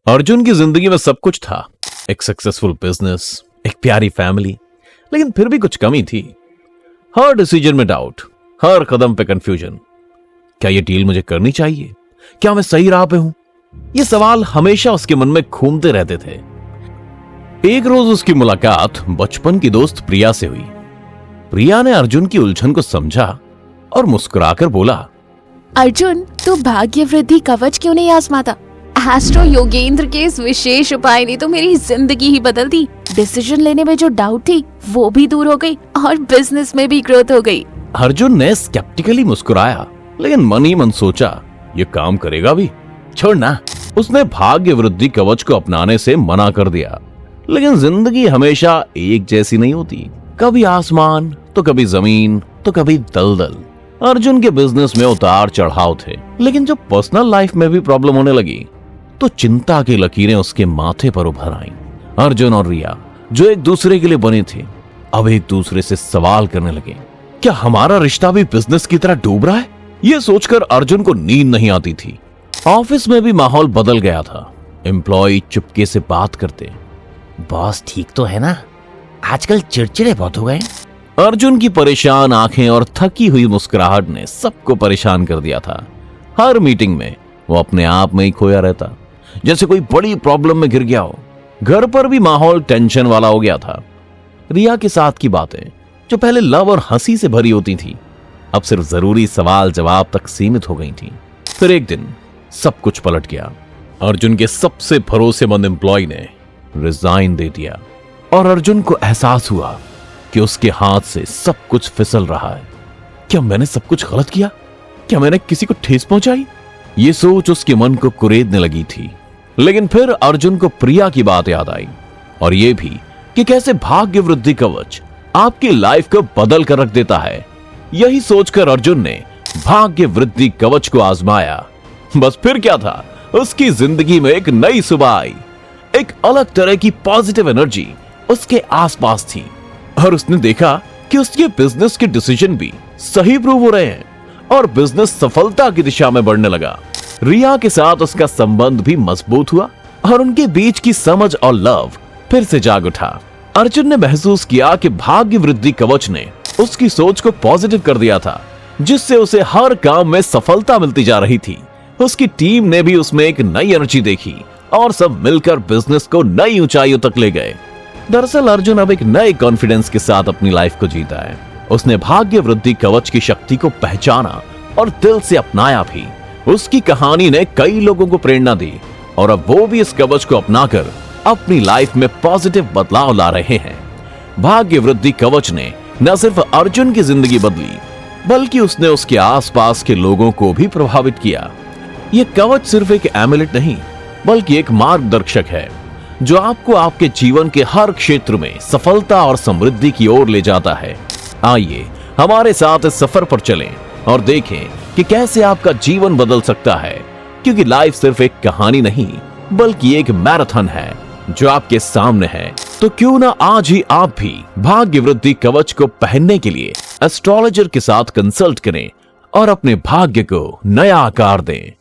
अर्जुन की जिंदगी में सब कुछ था, एक सक्सेसफुल बिजनेस, एक प्यारी फैमिली, लेकिन फिर भी कुछ कमी थी। हर डिसीजन में डाउट, हर कदम पे कंफ्यूजन। क्या ये डील मुझे करनी चाहिए? क्या मैं सही राह पे हूं? ये सवाल हमेशा उसके मन में घूमते रहते थे। एक रोज उसकी मुलाकात बचपन की दोस्त प्रिया से हुई। प्रिया ने अर्जुन की उलझन को समझा और मुस्कुराकर बोला, अर्जुन, तू भाग्य वृद्धि कवच क्यों नहीं आजमाता? एस्ट्रो योगेंद्र के इस विशेष उपाय ने तो मेरी जिंदगी ही बदल दी। डिसीजन लेने में जो डाउट थी वो भी दूर हो गई और बिजनेस में भी ग्रोथ हो गई। अर्जुन ने स्केप्टिकली मुस्कुराया, लेकिन मन ही मन सोचा, ये काम करेगा भी? छोड़ ना। उसने भाग्य वृद्धि कवच को अपनाने से मना कर दिया। लेकिन जिंदगी हमेशा एक जैसी नहीं होती, कभी आसमान तो कभी जमीन तो कभी दलदल। अर्जुन के बिजनेस में उतार चढ़ाव थे, लेकिन जब पर्सनल लाइफ में भी प्रॉब्लम होने लगी तो चिंता की लकीरें उसके माथे पर उभर आईं। अर्जुन और रिया, जो एक दूसरे के लिए बने थे, अब एक दूसरे से सवाल करने लगे, क्या हमारा रिश्ता भी बिजनेस की तरह डूब रहा है? यह सोचकर अर्जुन को नींद नहीं आती थी। ऑफिस में भी माहौल बदल गया था। एम्प्लॉय चुपके से बात करते, बॉस ठीक तो है ना? आजकल चिड़चिड़े बहुत हो गए। अर्जुन की परेशान आंखें और थकी हुई मुस्कुराहट ने सबको परेशान कर दिया था। हर मीटिंग में वो अपने आप में ही खोया रहता, जैसे कोई बड़ी प्रॉब्लम में घिर गया हो। घर पर भी माहौल टेंशन वाला हो गया था। रिया के साथ की बातें, जो पहले लव और हंसी से भरी होती थी, अब सिर्फ जरूरी सवाल जवाब तक सीमित हो गई थी। फिर एक दिन सब कुछ पलट गया। अर्जुन के सबसे भरोसेमंद एम्प्लॉय ने रिजाइन दे दिया और अर्जुन को एहसास हुआ कि उसके हाथ से सब कुछ फिसल रहा है। क्या मैंने सब कुछ गलत किया? क्या मैंने किसी को ठेस पहुंचाई? ये सोच उसके मन को कुरेदने लगी थी। लेकिन फिर अर्जुन को प्रिया की बात याद आई, और यह भी कि कैसे भाग्य वृद्धि कवच आपकी लाइफ को बदल कर रख देता है। यही सोचकर अर्जुन ने भाग्य वृद्धि कवच को आजमाया। बस फिर क्या था, उसकी जिंदगी में एक नई सुबह आई। एक अलग तरह की पॉजिटिव एनर्जी उसके आसपास थी, और उसने देखा कि उसके बिजनेस के डिसीजन भी सही प्रूव हो रहे हैं और बिजनेस सफलता की दिशा में बढ़ने लगा। रिया के साथ उसका संबंध भी मजबूत हुआ और उनके बीच की समझ और लव फिर से जाग उठा। अर्जुन ने महसूस किया कि भाग्य वृद्धि कवच ने उसकी सोच को पॉजिटिव कर दिया था, जिससे उसे हर काम में सफलता मिलती जा रही थी। उसकी टीम ने भी उसमें एक नई एनर्जी देखी और सब मिलकर बिजनेस को नई ऊंचाइयों तक ले गए। दरअसल अर्जुन अब एक नए कॉन्फिडेंस के साथ अपनी लाइफ को जीता है। उसने भाग्य वृद्धि कवच की शक्ति को पहचाना और दिल से अपनाया भी। उसकी कहानी ने कई लोगों को प्रेरणा दी, और अब वो भी इस कवच को अपनाकर अपनी लाइफ में पॉजिटिव बदलाव ला रहे हैं। भाग्य वृद्धि कवच ने न सिर्फ अर्जुन की जिंदगी बदली, बल्कि उसने उसके आसपास के लोगों को भी प्रभावित किया। यह कवच सिर्फ एक एमुलेट नहीं, बल्कि एक मार्गदर्शक है, जो आपको आपके जीवन के हर क्षेत्र में सफलता और समृद्धि की ओर ले जाता है। आइए हमारे साथ इस सफर पर चलें और देखें कि कैसे आपका जीवन बदल सकता है, क्योंकि लाइफ सिर्फ एक कहानी नहीं, बल्कि एक मैराथन है जो आपके सामने है। तो क्यों ना आज ही आप भी भाग्य वृद्धि कवच को पहनने के लिए एस्ट्रोलॉजर के साथ कंसल्ट करें और अपने भाग्य को नया आकार दें।